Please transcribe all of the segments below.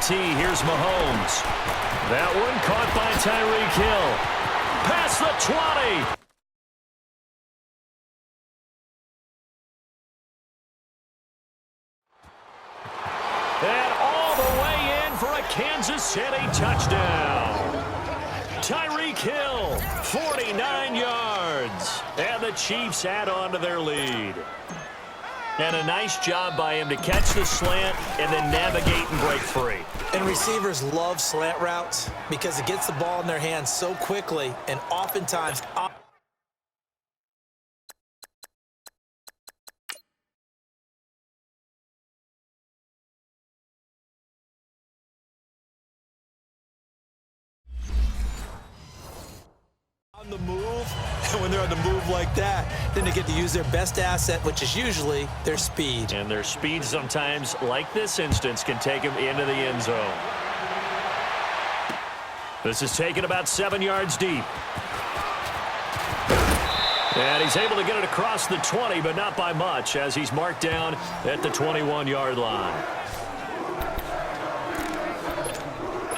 tee. Here's Mahomes. That one caught by Tyreek Hill. Past the 20. And all the way in for a Kansas City touchdown. Tyreek Hill, 49 yards. And the Chiefs add on to their lead. And a nice job by him to catch the slant and then navigate and break free. And receivers love slant routes because it gets the ball in their hands so quickly and oftentimes on the move. And when they're on the move like that, then they get to use their best asset, which is usually their speed. And their speed sometimes, like this instance, can take them into the end zone. This is taken about 7 yards deep. And he's able to get it across the 20, but not by much, as he's marked down at the 21-yard line.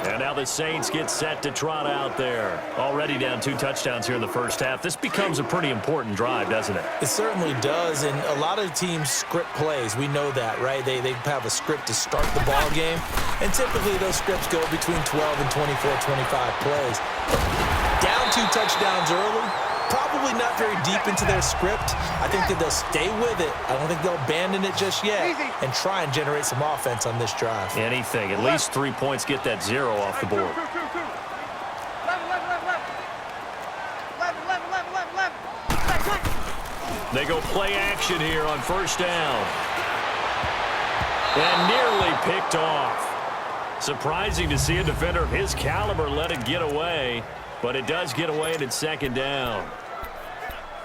And now the Saints get set to trot out there. Already down 2 touchdowns here in the first half. This becomes a pretty important drive, doesn't it? It certainly does, and a lot of teams script plays. We know that, right? They have a script to start the ball game, and typically those scripts go between 12 and 24, 25 plays. Down 2 touchdowns early, probably not very deep into their script. I think that they'll stay with it. I don't think they'll abandon it just yet and try and generate some offense on this drive. Anything. At least 3 points. Get that 0 off the board. They go play action here on first down. And nearly picked off. Surprising to see a defender of his caliber let it get away. But it does get away and it's second down.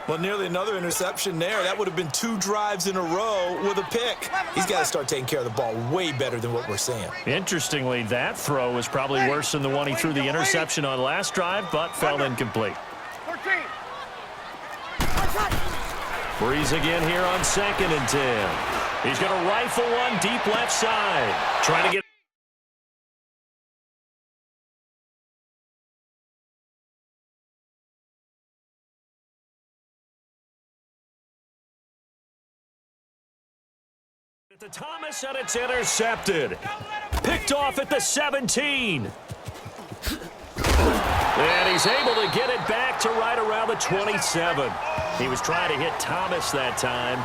Well, nearly another interception there. That would have been 2 drives in a row with a pick. He's got to start taking care of the ball way better than what we're seeing. Interestingly, that throw was probably worse than the one he threw the interception on last drive, but fell incomplete. Breeze again here on 2nd and 10. He's going to rifle one deep left side. Trying to get to Thomas, and it's intercepted. Picked off at the 17. And he's able to get it back to right around the 27. He was trying to hit Thomas that time.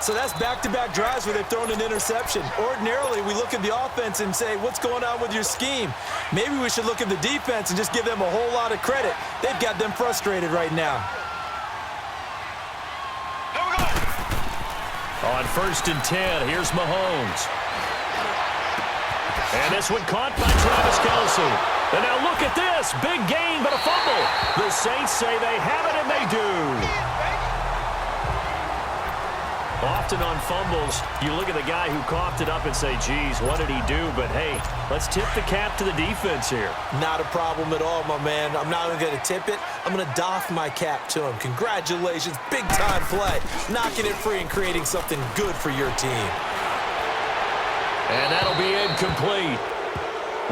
So that's back-to-back drives where they've thrown an interception. Ordinarily, we look at the offense and say, what's going on with your scheme? Maybe we should look at the defense and just give them a whole lot of credit. They've got them frustrated right now. On 1st and 10, here's Mahomes. And this one caught by Travis Kelce. And now look at this. Big gain, but a fumble. The Saints say they have it, and they do. Often on fumbles, you look at the guy who coughed it up and say, geez, what did he do? But, hey, let's tip the cap to the defense here. Not a problem at all, my man. I'm not even going to tip it. I'm going to doff my cap to him. Congratulations. Big-time play. Knocking it free and creating something good for your team. And that'll be incomplete.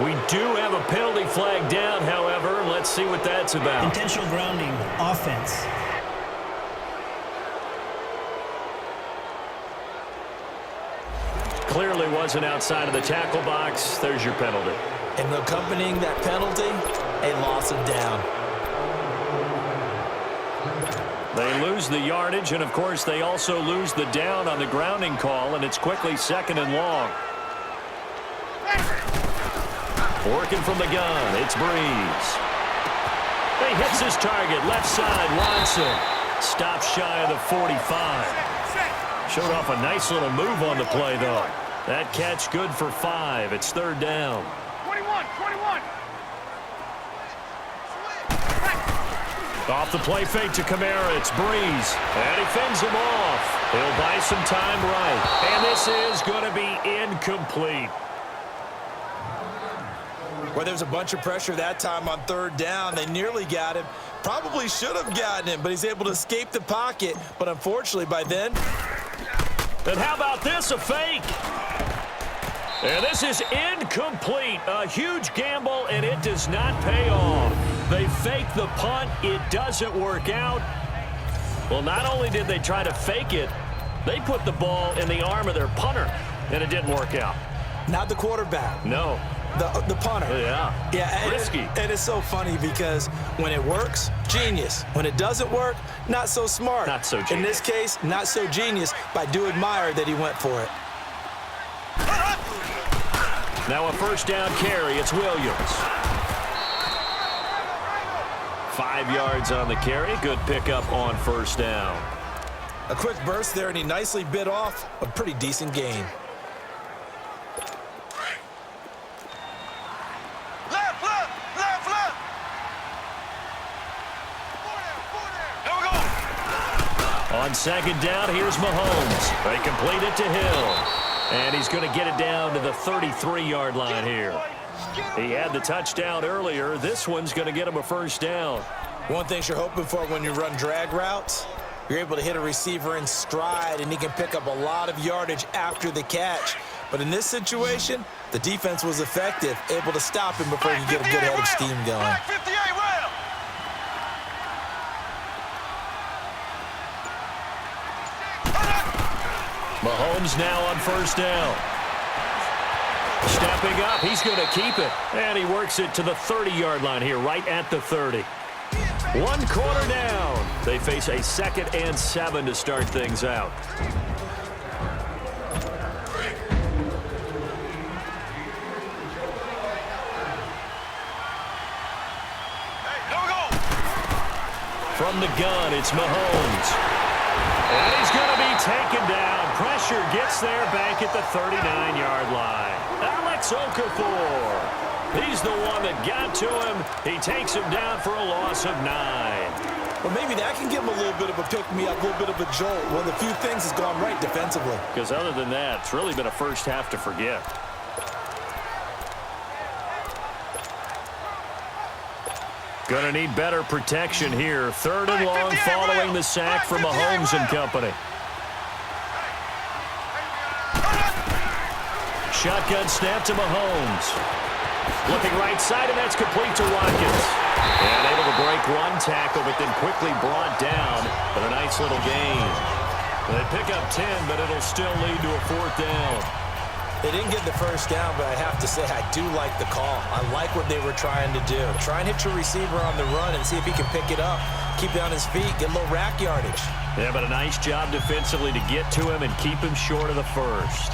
We do have a penalty flag down, however. Let's see what that's about. Intentional grounding, offense. Clearly wasn't outside of the tackle box. There's your penalty. And accompanying that penalty, a loss of down. They lose the yardage, and, of course, they also lose the down on the grounding call, and it's quickly 2nd and long. Working from the gun, it's Breeze. He hits his target, left side, Watson. Stops shy of the 45. Showed off a nice little move on the play, though. That catch good for 5. It's 3rd down. 21. Off the play fake to Kamara, it's Breeze. And he fends him off. He'll buy some time right. And this is going to be incomplete. Well, there's a bunch of pressure that time on 3rd down. They nearly got him. Probably should have gotten him, but he's able to escape the pocket. But unfortunately, by then... And how about this, a fake? And this is incomplete. A huge gamble, and it does not pay off. They fake the punt. It doesn't work out. Well, not only did they try to fake it, they put the ball in the arm of their punter, and it didn't work out. Not the quarterback. No. The punter. Yeah. Yeah. Risky. And it's so funny because when it works, genius. When it doesn't work, not so smart. Not so genius. In this case, not so genius, but I do admire that he went for it. Now a first down carry. It's Williams. 5 yards on the carry. Good pickup on first down. A quick burst there, and he nicely bit off a pretty decent gain. On second down, here's Mahomes. They complete it to Hill. And he's going to get it down to the 33-yard line here. He had the touchdown earlier. This one's going to get him a first down. One thing you're hoping for when you run drag routes, you're able to hit a receiver in stride, and he can pick up a lot of yardage after the catch. But in this situation, the defense was effective, able to stop him before he could get a good head of steam going. Mahomes now on first down. Stepping up, he's going to keep it. And he works it to the 30-yard line here, right at the 30. 1 quarter down. They face a 2nd and 7 to start things out. From the gun, it's Mahomes. And he's going to be taken down. Pressure gets there back at the 39-yard line. Alex Okafor. He's the one that got to him. He takes him down for a loss of 9. Well, maybe that can give him a little bit of a pick-me-up, a little bit of a jolt. One of the few things has gone right defensively. Because other than that, it's really been a first half to forget. Going to need better protection here. 3rd and long following the sack from Mahomes and company. Shotgun snap to Mahomes. Looking right side, and that's complete to Watkins. And able to break one tackle, but then quickly brought down. But a nice little gain. They pick up 10, but it'll still lead to a 4th down. They didn't get the first down, but I have to say I do like the call. I like what they were trying to do. Try and hit your receiver on the run and see if he can pick it up, keep it on his feet, get a little rack yardage. Yeah, but a nice job defensively to get to him and keep him short of the first.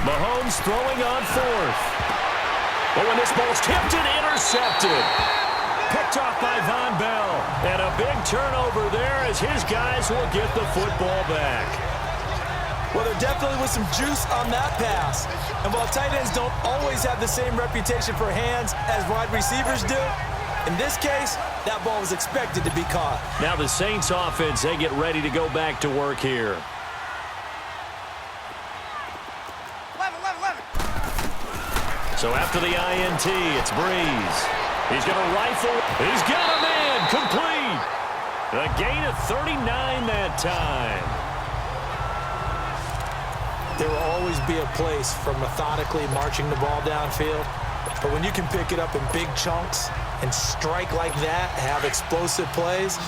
Mahomes throwing on 4th. But when this ball's tipped and intercepted. Picked off by Von Bell. And a big turnover there as his guys will get the football back. Well, there definitely was some juice on that pass. And while tight ends don't always have the same reputation for hands as wide receivers do, in this case, that ball was expected to be caught. Now the Saints offense, they get ready to go back to work here. So after the INT, it's Breeze. He's going to rifle. He's got a man. Complete. A gain of 39 that time. There will always be a place for methodically marching the ball downfield. But when you can pick it up in big chunks and strike like that, have explosive plays,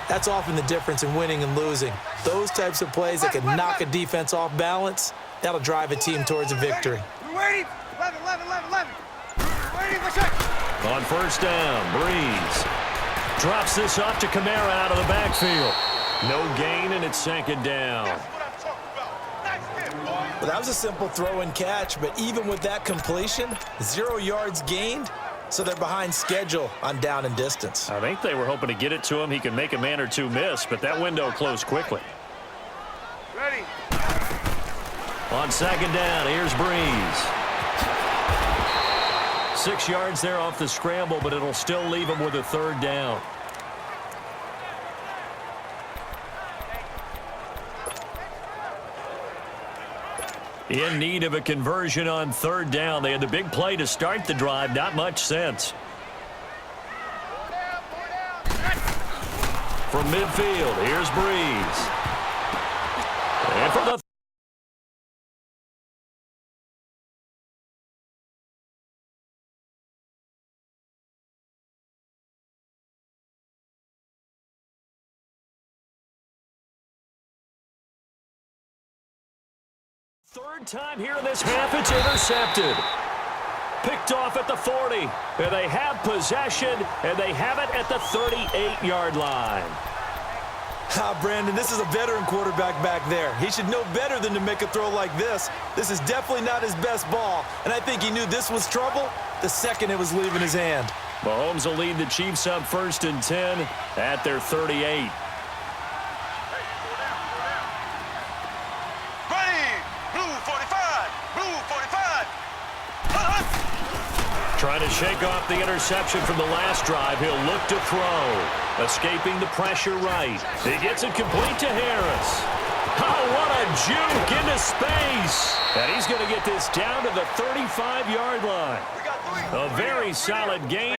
that's often the difference in winning and losing. Those types of plays that can knock a defense off balance, that'll drive a team towards a victory. On first down, Breeze drops this off to Kamara out of the backfield. No gain, and it's 2nd down. Well, that was a simple throw and catch, but even with that completion, 0 yards gained, so they're behind schedule on down and distance. I think they were hoping to get it to him. He could make a man or two miss, but that window closed quickly. Ready. On 2nd down, here's Breeze. 6 yards there off the scramble, but it'll still leave him with a 3rd down. In need of a conversion on third down. They had the big play to start the drive. Not much sense. From midfield, here's Breeze. And from the third time here in this half, it's intercepted. Picked off at the 40. And they have possession, and they have it at the 38-yard line. Brandon, this is a veteran quarterback back there. He should know better than to make a throw like this. This is definitely not his best ball, and I think he knew this was trouble the second it was leaving his hand. Mahomes will lead the Chiefs up 1st and 10 at their 38. Trying to shake off the interception from the last drive. He'll look to throw. Escaping the pressure right. He gets it complete to Harris. Oh, what a juke into space. And he's going to get this down to the 35-yard line. A very solid game.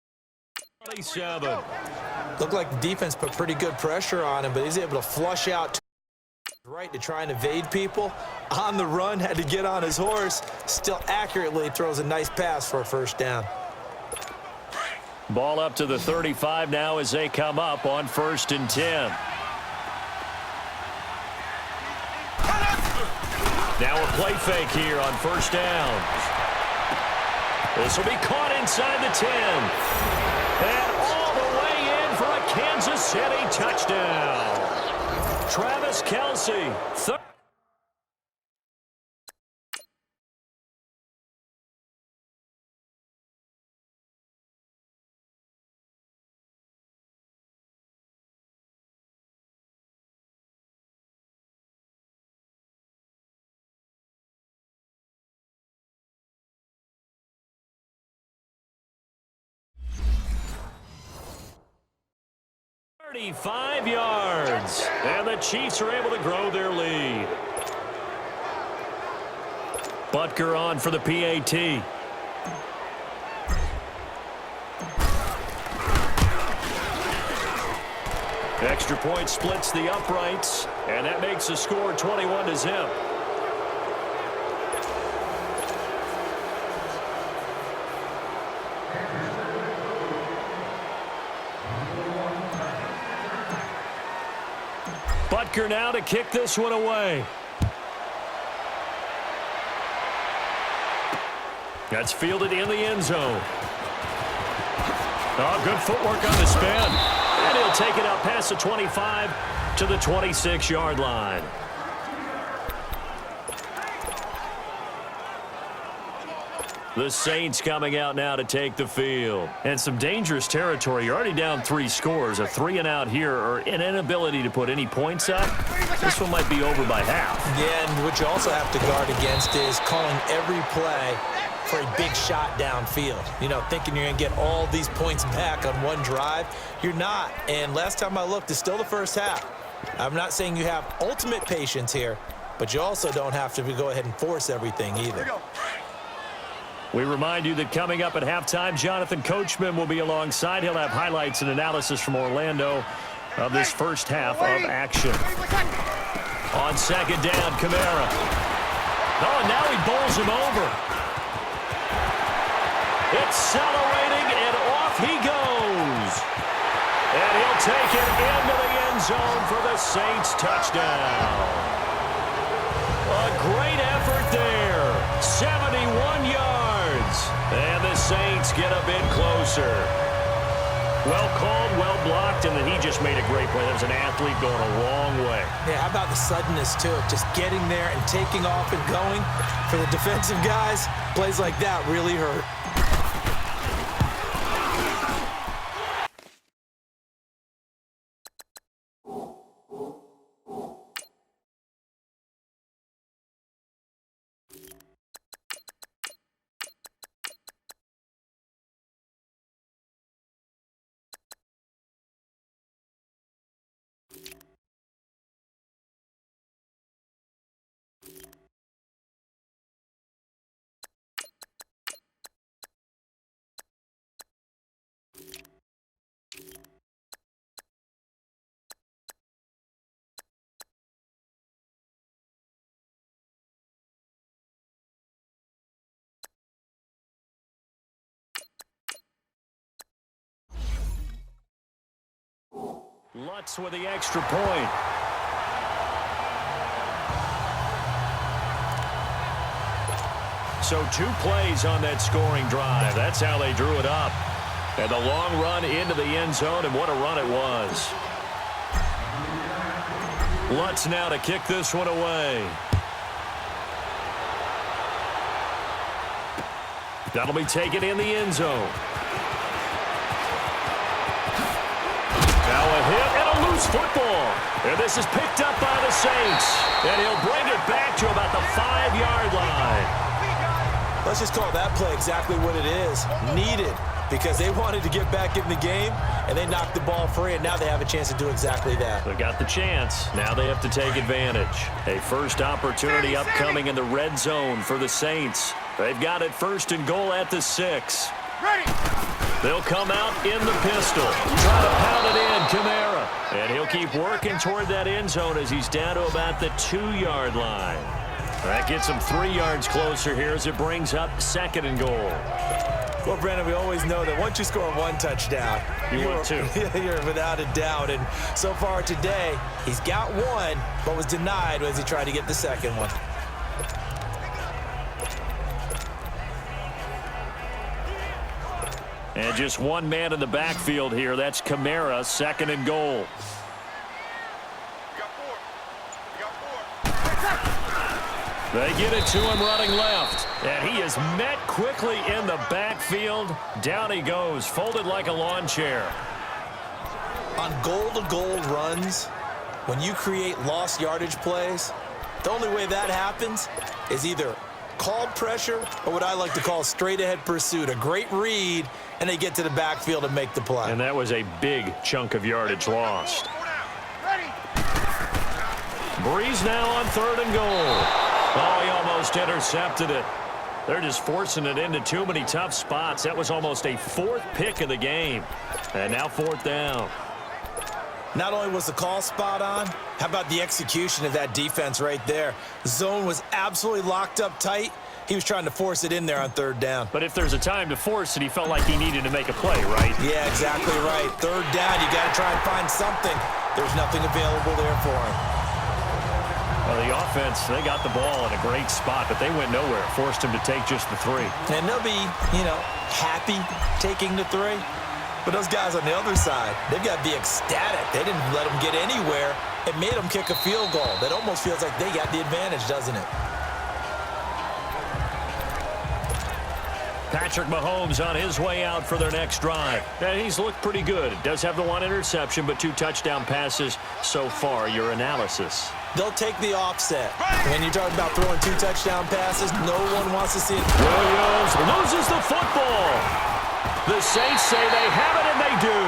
27. Looked like the defense put pretty good pressure on him, but he's able to flush out right to try and evade people. On the run, had to get on his horse. Still accurately throws a nice pass for a first down. Ball up to the 35 now as they come up on 1st and 10. Now a play fake here on 1st down. This will be caught inside the 10. And all the way in for a Kansas City touchdown. Travis Kelce. Thirty-five yards, and the Chiefs are able to grow their lead. Butker on for the PAT. Extra point splits the uprights, and that makes the score 21-0. Butker now to kick this one away. That's fielded in the end zone. Oh, good footwork on the spin. And he'll take it out past the 25 to the 26-yard line. The Saints coming out now to take the field. And some dangerous territory. You're already down 3 scores. A 3-and-out here, or an inability to put any points up. This one might be over by half. Yeah, and what you also have to guard against is calling every play for a big shot downfield. You know, thinking you're going to get all these points back on one drive. You're not. And last time I looked, it's still the first half. I'm not saying you have ultimate patience here, but you also don't have to go ahead and force everything either. We remind you that coming up at halftime, Jonathan Coachman will be alongside. He'll have highlights and analysis from Orlando of this first half of action. On 2nd down, Kamara. Oh, now he bowls him over. Accelerating, and off he goes. And he'll take it into the end zone for the Saints touchdown. A great effort there. 71 yards. And the Saints get a bit closer. Well called, well blocked, and then he just made a great play. That was an athlete going a long way. Yeah, how about the suddenness, too? Just getting there and taking off and going. For the defensive guys, plays like that really hurt. Lutz with the extra point. So 2 plays on that scoring drive. That's how they drew it up. And a long run into the end zone, and what a run it was. Lutz now to kick this one away. That'll be taken in the end zone. Now a hit and a loose football. And this is picked up by the Saints. And he'll bring it back to about the 5-yard line. Let's just call that play exactly what it is. Needed, because they wanted to get back in the game, and they knocked the ball free, and now they have a chance to do exactly that. They got the chance. Now they have to take advantage. A first opportunity upcoming in the red zone for the Saints. They've got it 1st and goal at the 6. Ready. They'll come out in the pistol. Try to pound it in, Kamara. And he'll keep working toward that end zone as he's down to about the 2-yard line. That gets him 3 yards closer here as it brings up 2nd and goal. Well, Brandon, we always know that once you score 1 touchdown, you're 2. You're without a doubt. And so far today, he's got 1, but was denied as he tried to get the 2nd one. And just 1 man in the backfield here. That's Kamara, 2nd and goal. They get it to him running left. And he is met quickly in the backfield. Down he goes, folded like a lawn chair. On goal-to-goal runs, when you create lost yardage plays, the only way that happens is either called pressure or what I like to call straight-ahead pursuit. A great read, and they get to the backfield and make the play. And that was a big chunk of yardage lost. Breeze now on 3rd and goal. Oh, he almost intercepted it. They're just forcing it into too many tough spots. That was almost a 4th pick of the game. And now 4th down. Not only was the call spot on, how about the execution of that defense right there? The zone was absolutely locked up tight. He was trying to force it in there on 3rd down. But if there's a time to force it, he felt like he needed to make a play, right? Yeah, exactly right. 3rd down, you got to try and find something. There's nothing available there for him. Well, the offense, they got the ball in a great spot, but they went nowhere. Forced him to take just the 3. And they'll be, happy taking the 3. But those guys on the other side, they've got to be ecstatic. They didn't let them get anywhere. It made them kick a field goal. That almost feels like they got the advantage, doesn't it? Patrick Mahomes on his way out for their next drive. And he's looked pretty good. Does have the 1 interception, but 2 touchdown passes so far. Your analysis? They'll take the offset. When you're talking about throwing 2 touchdown passes, no one wants to see it. Williams loses the football. The Saints say they have it, and they do.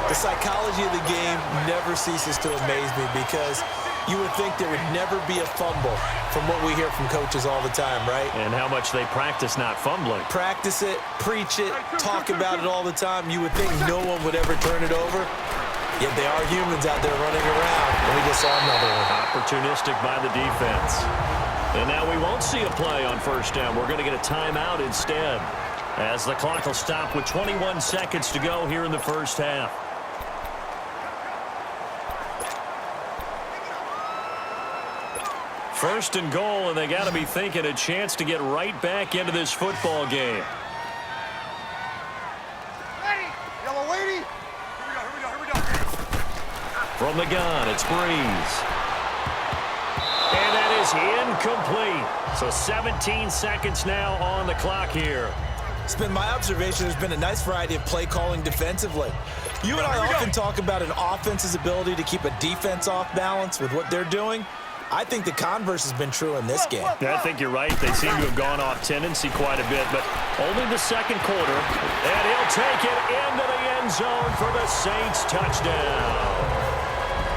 The psychology of the game never ceases to amaze me because you would think there would never be a fumble from what we hear from coaches all the time, right? And how much they practice not fumbling. Practice it, preach it, talk about it all the time. You would think no one would ever turn it over. Yet they are humans out there running around, and we just saw another one. Opportunistic by the defense. And now we won't see a play on 1st down. We're going to get a timeout instead, as the clock will stop with 21 seconds to go here in the 1st half. First and goal, and they got to be thinking a chance to get right back into this football game. Ready. Yellow lady. Here we go. From the gun, it's Breeze. And that is incomplete. So 17 seconds now on the clock here. It's been my observation there's been a nice variety of play calling defensively. You and I often talk about an offense's ability to keep a defense off balance with what they're doing. I think the converse has been true in this game. Yeah, I think you're right. They seem to have gone off tendency quite a bit, but only the 2nd quarter. And he'll take it into the end zone for the Saints touchdown.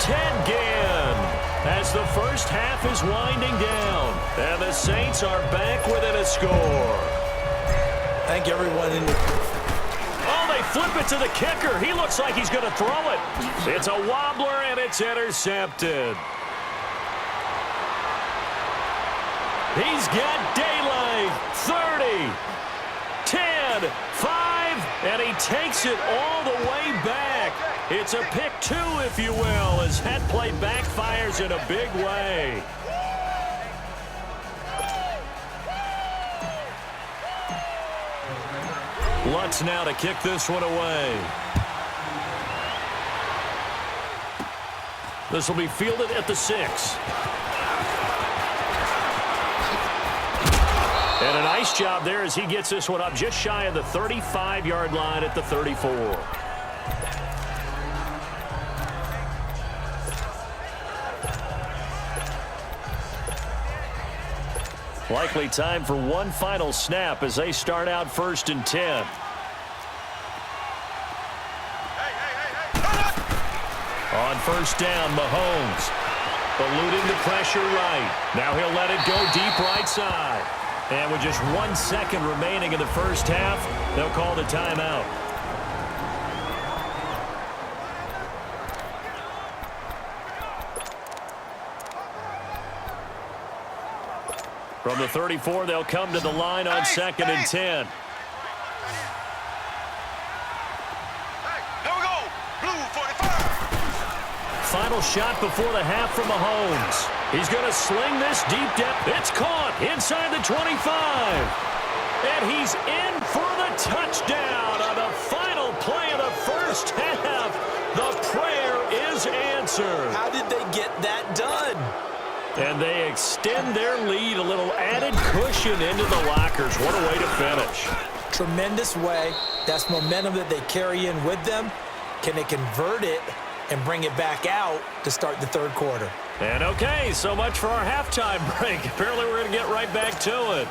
Ted Ginn as the 1st half is winding down. And the Saints are back within a score. Thank everyone in the... Oh, they flip it to the kicker. He looks like he's going to throw it. It's a wobbler, and it's intercepted. He's got daylight. 30, 10, 5, And he takes it all the way back. It's a pick two, if you will, as that play backfires in a big way. Lutz now to kick this one away. This will be fielded at the 6. And a nice job there as he gets this one up just shy of the 35-yard line at the 34. Likely time for one final snap as they start out 1st and 10. On 1st down, Mahomes eluding the pressure right. Now he'll let it go deep right side. And with just 1 second remaining in the first half, they'll call the timeout. From the 34, they'll come to the line on 2nd and 10. Here we go. Blue 45. Final shot before the half from Mahomes. He's going to sling this deep depth. It's caught inside the 25. And he's in for the touchdown on the final play of the first half. The prayer is answered. How did they get that done? And they extend their lead, a little added cushion into the lockers. What a way to finish. Tremendous way. That's momentum that they carry in with them. Can they convert it and bring it back out to start the third quarter? And okay, so much for our halftime break. Apparently we're going to get right back to it.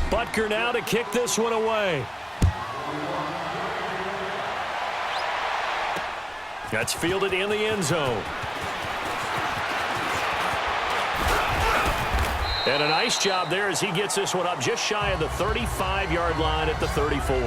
Butker now to kick this one away. That's fielded in the end zone. And a nice job there as he gets this one up just shy of the 35-yard line at the 34.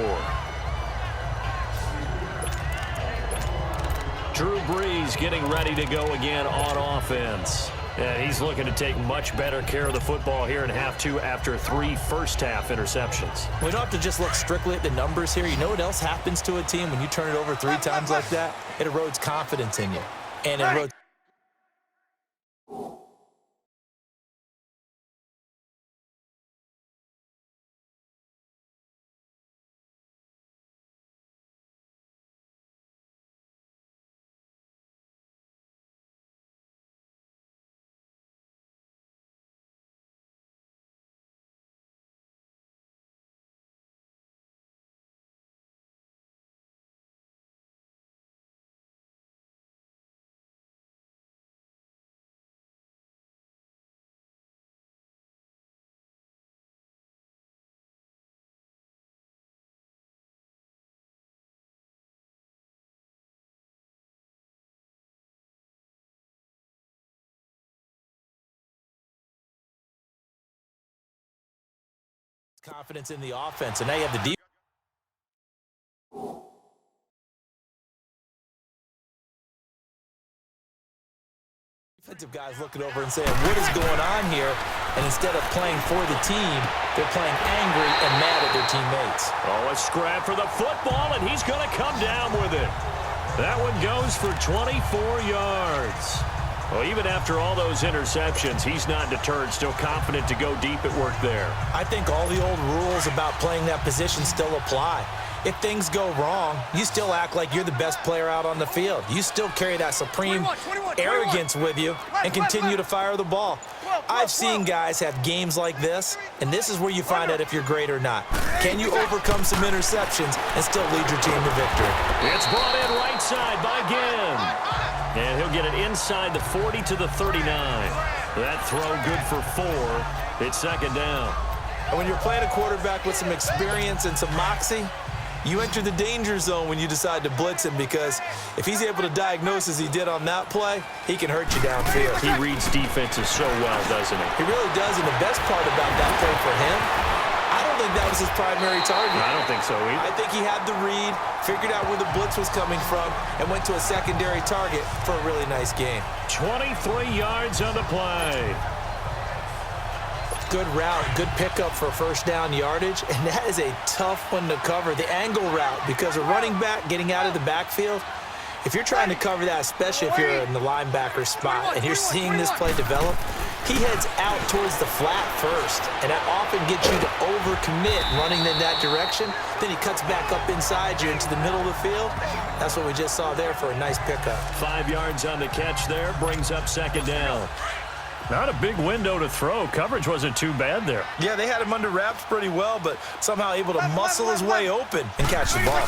Drew Brees getting ready to go again on offense. Yeah, he's looking to take much better care of the football here in half 2 after 3 first-half interceptions. We don't have to just look strictly at the numbers here. You know what else happens to a team when you turn it over 3 times like that? It erodes confidence in you. And it erodes confidence in the offense. And now you have the defensive guys looking over and saying, what is going on here? And instead of playing for the team, they're playing angry and mad at their teammates. Oh, a scrap for the football, and he's going to come down with it. That one goes for 24 yards. Well, even after all those interceptions, he's not deterred, still confident to go deep at work there. I think all the old rules about playing that position still apply. If things go wrong, you still act like you're the best player out on the field. You still carry that supreme 21. Arrogance with you and continue to fire the ball. I've seen guys have games like this, and this is where you find out if you're great or not. Can you overcome some interceptions and still lead your team to victory? It's brought in right side by Ginn. And he'll get it inside the 40 to the 39. That throw good for 4. It's 2nd down. And when you're playing a quarterback with some experience and some moxie, you enter the danger zone when you decide to blitz him, because if he's able to diagnose as he did on that play, he can hurt you downfield. He reads defenses so well, doesn't he? He really does, and the best part about that play for him, I don't think that was his primary target. I don't think so either. I think he had the read, figured out where the blitz was coming from, and went to a secondary target for a really nice game. 23 yards on the play. Good route, good pickup for first down yardage, and that is a tough one to cover, the angle route, because a running back getting out of the backfield, if you're trying to cover that, especially if you're in the linebacker spot and you're seeing this play develop, he heads out towards the flat first, and that often gets you to overcommit running in that direction. Then he cuts back up inside you into the middle of the field. That's what we just saw there for a nice pickup. 5 yards on the catch there, brings up second down. Not a big window to throw. Coverage wasn't too bad there. Yeah, they had him under wraps pretty well, but somehow able to muscle his way open and catch the ball.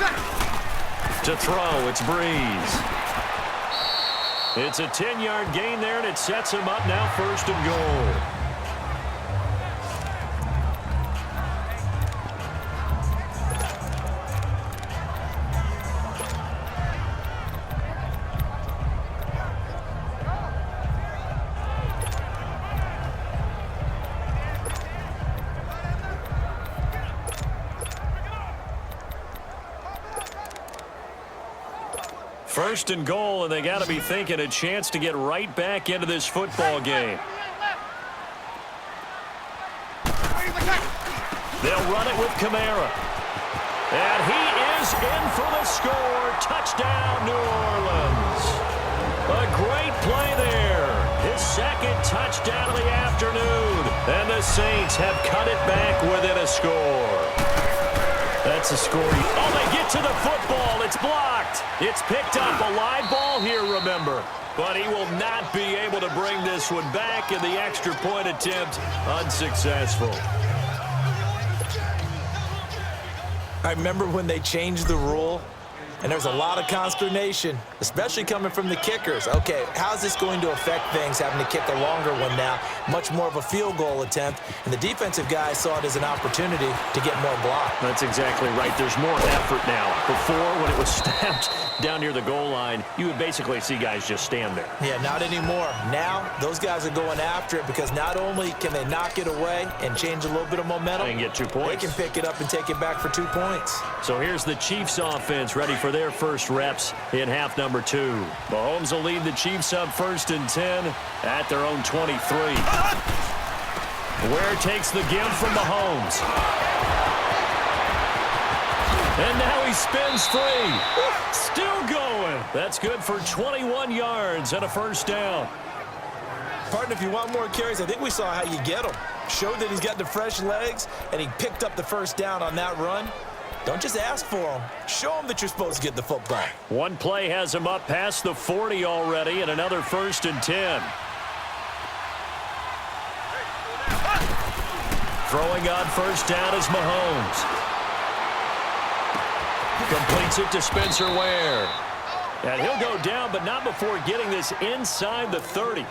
To throw, it's Breeze. It's a 10-yard gain there, and it sets him up now first and goal. First and goal, and they got to be thinking a chance to get right back into this football game. They'll run it with Kamara. And he is in for the score. Touchdown, New Orleans. A great play there. His second touchdown of the afternoon. And the Saints have cut it back within a score. That's a score. Oh, they get to the football. It's blocked. It's picked up. A live ball here, remember. But he will not be able to bring this one back, and the extra point attempt unsuccessful. I remember when they changed the rule, and there's a lot of consternation, especially coming from the kickers. Okay, how's this going to affect things, having to kick a longer one now, much more of a field goal attempt, and the defensive guys saw it as an opportunity to get more block. That's exactly right. There's more effort now. Before, when it was snapped down near the goal line, you would basically see guys just stand there. Yeah, not anymore. Now, those guys are going after it because not only can they knock it away and change a little bit of momentum, they can get 2 points. They can pick it up and take it back for 2 points. So here's the Chiefs offense ready for their first reps in half number 2. Mahomes will lead the Chiefs up first and 10 at their own 23. Ware takes the give from Mahomes. And now he spins free. Still going. That's good for 21 yards and a first down. Partner, if you want more carries, I think we saw how you get them. Showed that he's got the fresh legs, and he picked up the first down on that run. Don't just ask for them. Show them that you're supposed to get the football. One play has him up past the 40 already, and another first and 10. Throwing on first down is Mahomes. Completes it to Spencer Ware. And he'll go down, but not before getting this inside the 30.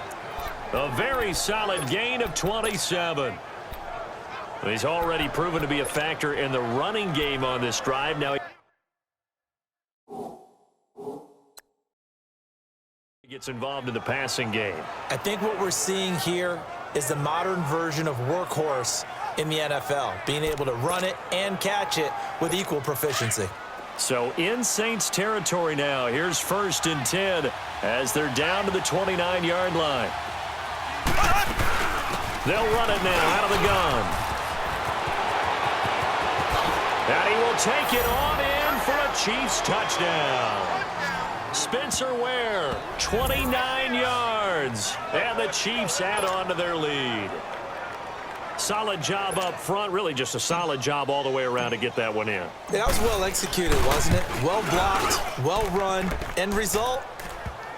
A very solid gain of 27. He's already proven to be a factor in the running game on this drive. Now he gets involved in the passing game. I think what we're seeing here is the modern version of workhorse in the NFL, being able to run it and catch it with equal proficiency. So in Saints territory now. Here's first and 10 as they're down to the 29-yard line. They'll run it now out of the gun. And he will take it on in for a Chiefs touchdown. Spencer Ware, 29 yards. And the Chiefs add on to their lead. Solid job up front. Really just a solid job all the way around to get that one in. Yeah, that was well executed, wasn't it? Well blocked, well run. End result,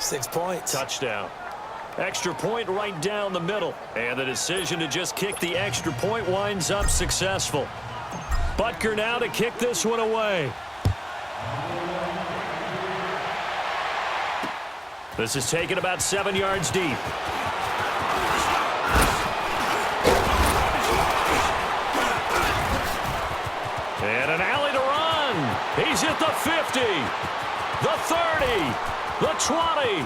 6 points. Touchdown. Extra point right down the middle. And the decision to just kick the extra point winds up successful. Butker now to kick this one away. This is taken about 7 yards deep. And an alley to run. He's at the 50, the 30, the 20.